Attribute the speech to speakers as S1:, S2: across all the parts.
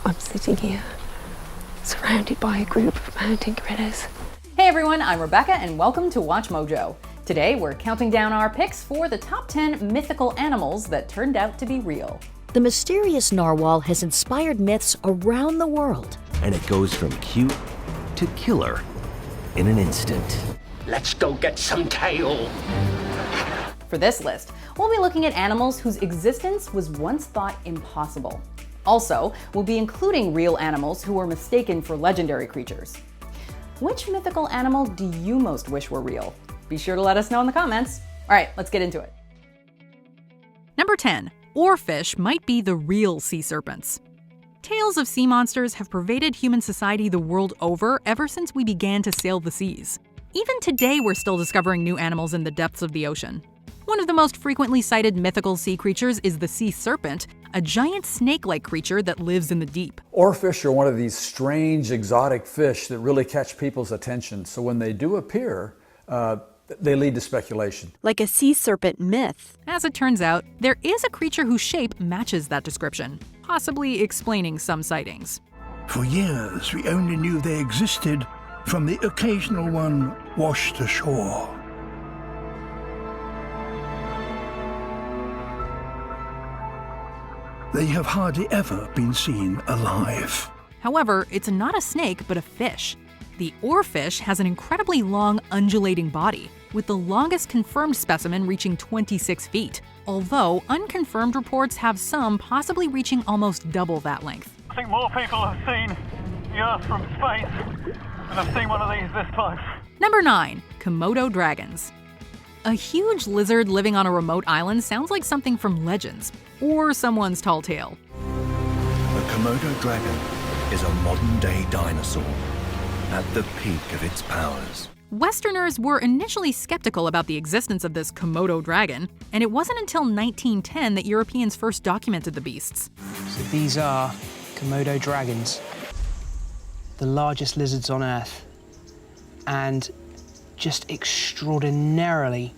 S1: I'm sitting here, surrounded by a group of mountain gorillas.
S2: Hey everyone, I'm Rebecca and welcome to Watch Mojo. Today we're counting down our picks for the top 10 mythical animals that turned out to be real.
S3: The mysterious narwhal has inspired myths around the world.
S4: And it goes from cute to killer in an instant.
S5: Let's go get some tail.
S2: For this list, we'll be looking at animals whose existence was once thought impossible. Also, we'll be including real animals who were mistaken for legendary creatures. Which mythical animal do you most wish were real? Be sure to let us know in the comments. All right, let's get into it. Number 10. Oarfish might be the real sea serpents. Tales of sea monsters have pervaded human society the world over ever since we began to sail the seas. Even today, we're still discovering new animals in the depths of the ocean. One of the most frequently cited mythical sea creatures is the sea serpent, a giant snake-like creature that lives in the deep.
S6: Oarfish are one of these strange, exotic fish that really catch people's attention. So when they do appear, they lead to speculation.
S7: Like a sea serpent myth.
S2: As it turns out, there is a creature whose shape matches that description, possibly explaining some sightings.
S8: For years, we only knew they existed from the occasional one washed ashore. They have hardly ever been seen alive.
S2: However, it's not a snake, but a fish. The oarfish has an incredibly long, undulating body, with the longest confirmed specimen reaching 26 feet, although unconfirmed reports have some possibly reaching almost double that length.
S9: I think more people have seen the Earth from space than have seen one of these this time.
S2: Number 9. Komodo Dragons. A huge lizard living on a remote island sounds like something from legends, or someone's tall tale.
S4: The Komodo dragon is a modern-day dinosaur at the peak of its powers.
S2: Westerners were initially skeptical about the existence of this Komodo dragon, and it wasn't until 1910 that Europeans first documented the beasts.
S10: So these are Komodo dragons, the largest lizards on Earth, and just extraordinarily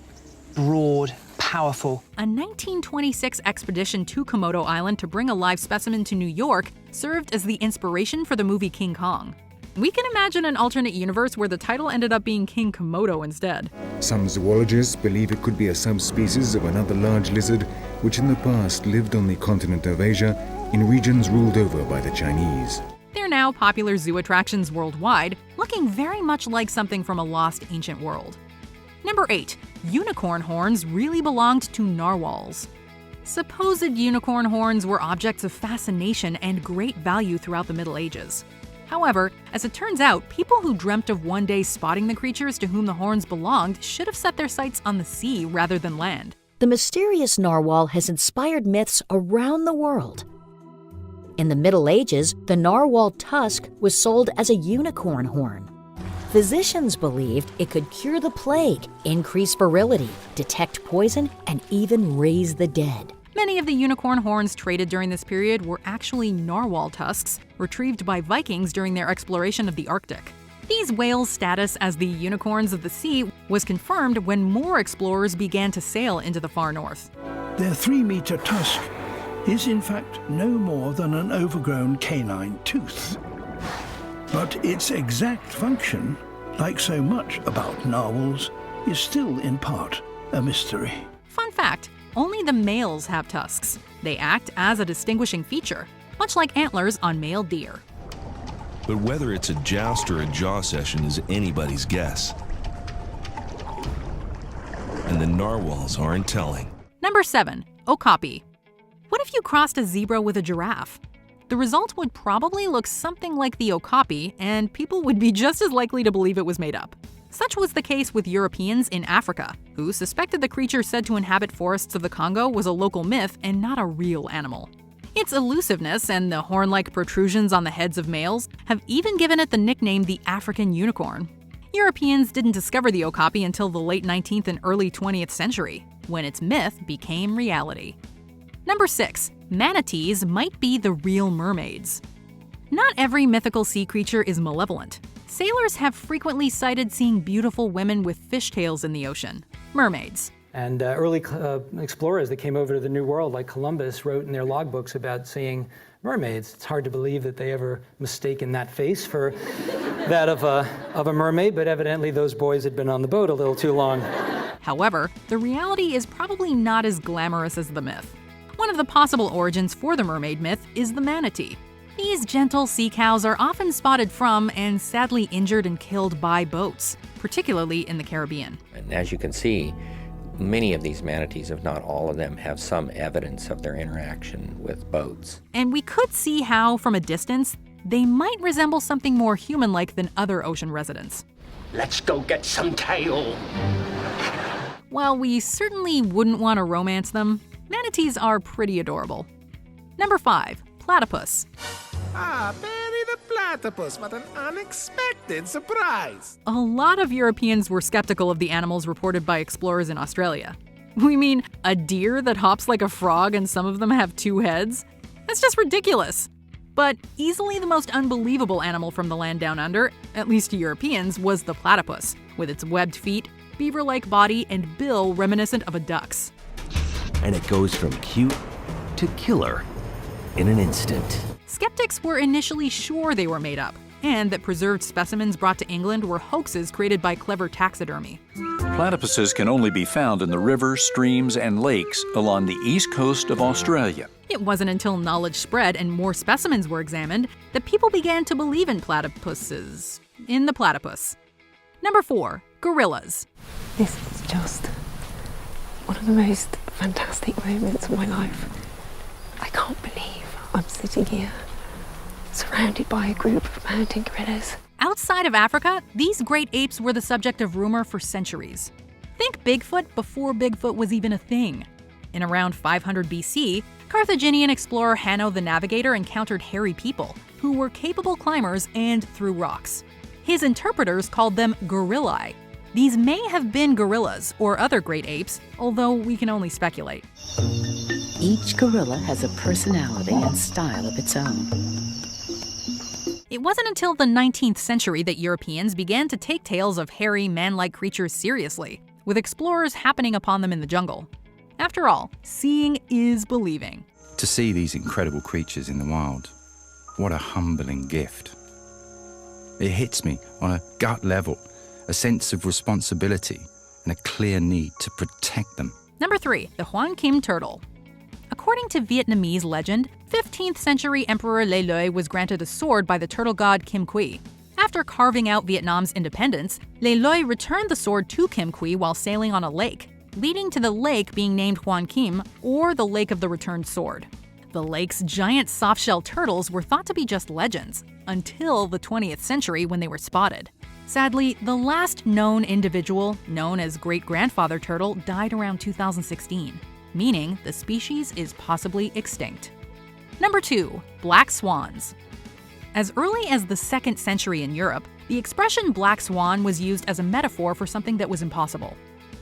S10: broad, powerful.
S2: A 1926 expedition to Komodo Island to bring a live specimen to New York served as the inspiration for the movie King Kong. We can imagine an alternate universe where the title ended up being King Komodo instead.
S11: Some zoologists believe it could be a subspecies of another large lizard which in the past lived on the continent of Asia in regions ruled over by the Chinese.
S2: They're now popular zoo attractions worldwide, looking very much like something from a lost ancient world. Number 8. Unicorn horns really belonged to narwhals. Supposed unicorn horns were objects of fascination and great value throughout the Middle Ages. However, as it turns out, people who dreamt of one day spotting the creatures to whom the horns belonged should have set their sights on the sea rather than land.
S3: The mysterious narwhal has inspired myths around the world. In the Middle Ages, the narwhal tusk was sold as a unicorn horn. Physicians believed it could cure the plague, increase virility, detect poison, and even raise the dead.
S2: Many of the unicorn horns traded during this period were actually narwhal tusks, retrieved by Vikings during their exploration of the Arctic. These whales' status as the unicorns of the sea was confirmed when more explorers began to sail into the far north.
S8: Their 3-meter tusk is in fact no more than an overgrown canine tooth. But its exact function, like so much about narwhals, is still in part a mystery.
S2: Fun fact, only the males have tusks. They act as a distinguishing feature, much like antlers on male deer.
S12: But whether it's a joust or a jaw session is anybody's guess. And the narwhals aren't telling.
S2: Number 7. Okapi. What if you crossed a zebra with a giraffe? The result would probably look something like the okapi, and people would be just as likely to believe it was made up. Such was the case with Europeans in Africa, who suspected the creature said to inhabit forests of the Congo was a local myth and not a real animal. Its elusiveness and the horn-like protrusions on the heads of males have even given it the nickname the African unicorn. Europeans didn't discover the okapi until the late 19th and early 20th century, when its myth became reality. Number 6. Manatees might be the real mermaids. Not every mythical sea creature is malevolent. Sailors have frequently cited seeing beautiful women with fishtails in the ocean, mermaids.
S10: And early explorers that came over to the New World, like Columbus, wrote in their logbooks about seeing
S13: mermaids. It's hard to believe that they ever mistaken that face for that of a mermaid, but evidently those boys had been on the boat a little too long.
S2: However, the reality is probably not as glamorous as the myth. One of the possible origins for the mermaid myth is the manatee. These gentle sea cows are often spotted from and sadly injured and killed by boats, particularly in the Caribbean.
S14: And as you can see, many of these manatees, if not all of them, have some evidence of their interaction with boats.
S2: And we could see how, from a distance, they might resemble something more human-like than other ocean residents.
S5: Let's go get some tail.
S2: While we certainly wouldn't want to romance them, manatees are pretty adorable. Number 5. Platypus.
S15: Ah, Perry the platypus, what an unexpected surprise!
S2: A lot of Europeans were skeptical of the animals reported by explorers in Australia. We mean, a deer that hops like a frog and some of them have 2 heads? That's just ridiculous. But easily the most unbelievable animal from the land down under, at least to Europeans, was the platypus, with its webbed feet, beaver-like body, and bill reminiscent of a duck's.
S16: And it goes from cute to killer in an instant.
S2: Skeptics were initially sure they were made up, and that preserved specimens brought to England were hoaxes created by clever taxidermy.
S17: Platypuses can only be found in the rivers, streams, and lakes along the east coast of Australia.
S2: It wasn't until knowledge spread and more specimens were examined that people began to believe in platypuses. In the platypus. Number 4. Gorillas.
S1: This is just one of the most fantastic moments of my life. I can't believe I'm sitting here, surrounded by a group of mountain gorillas.
S2: Outside of Africa, these great apes were the subject of rumor for centuries. Think Bigfoot before Bigfoot was even a thing. In around 500 BC, Carthaginian explorer Hanno the Navigator encountered hairy people who were capable climbers and threw rocks. His interpreters called them gorillae. These may have been gorillas or other great apes, although we can only speculate.
S18: Each gorilla has a personality and style of its own.
S2: It wasn't until the 19th century that Europeans began to take tales of hairy, man-like creatures seriously, with explorers happening upon them in the jungle. After all, seeing is believing.
S19: To see these incredible creatures in the wild, what a humbling gift. It hits me on a gut level, a sense of responsibility and a clear need to protect them.
S2: Number 3. The Hoan Kim turtle. According to Vietnamese legend, 15th century Emperor Le Loi was granted a sword by the turtle god Kim Quy. After carving out Vietnam's independence, Le Loi returned the sword to Kim Quy while sailing on a lake, leading to the lake being named Hoan Kim, or the Lake of the Returned Sword. The lake's giant soft-shell turtles were thought to be just legends, until the 20th century when they were spotted. Sadly, the last known individual, known as great-grandfather turtle, died around 2016, meaning the species is possibly extinct. Number 2. Black swans. As early as the 2nd century in Europe, the expression black swan was used as a metaphor for something that was impossible.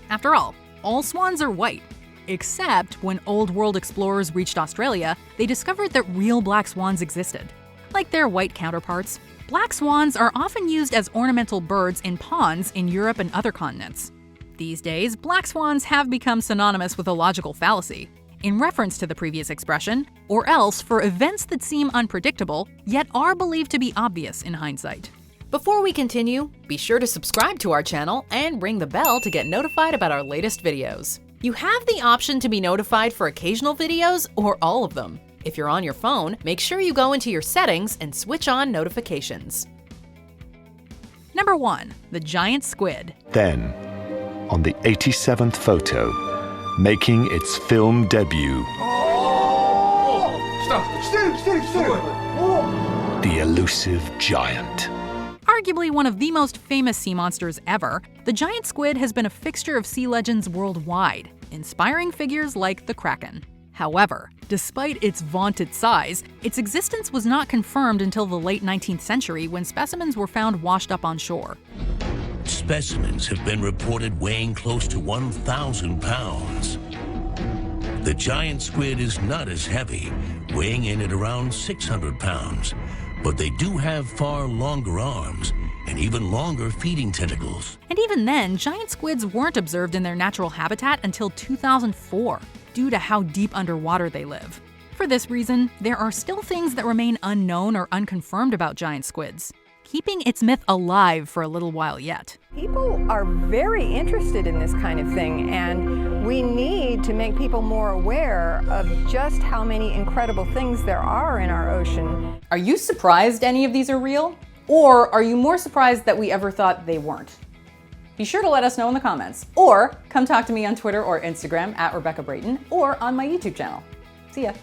S2: After all swans are white. Except when Old World explorers reached Australia, they discovered that real black swans existed. Like their white counterparts, black swans are often used as ornamental birds in ponds in Europe and other continents. These days, black swans have become synonymous with a logical fallacy, in reference to the previous expression, or else for events that seem unpredictable, yet are believed to be obvious in hindsight. Before we continue, be sure to subscribe to our channel and ring the bell to get notified about our latest videos. You have the option to be notified for occasional videos or all of them. If you're on your phone, make sure you go into your settings and switch on notifications. Number 1. The giant squid.
S20: Then, on the 87th photo, making its film debut, the elusive giant.
S2: Arguably one of the most famous sea monsters ever, the giant squid has been a fixture of sea legends worldwide, inspiring figures like the Kraken. However, despite its vaunted size, its existence was not confirmed until the late 19th century when specimens were found washed up on shore.
S21: Specimens have been reported weighing close to 1,000 pounds. The giant squid is not as heavy, weighing in at around 600 pounds, but they do have far longer arms and even longer feeding tentacles.
S2: And even then, giant squids weren't observed in their natural habitat until 2004, due to how deep underwater they live. For this reason, there are still things that remain unknown or unconfirmed about giant squids, keeping its myth alive for a little while yet.
S6: People are very interested in this kind of thing, and we need to make people more aware of just how many incredible things there are in our ocean.
S22: Are you surprised any of these are real? Or are you more surprised that we ever thought they weren't? Be sure to let us know in the comments, or come talk to me on Twitter or Instagram @Rebecca Brayton, or on my YouTube channel. See ya.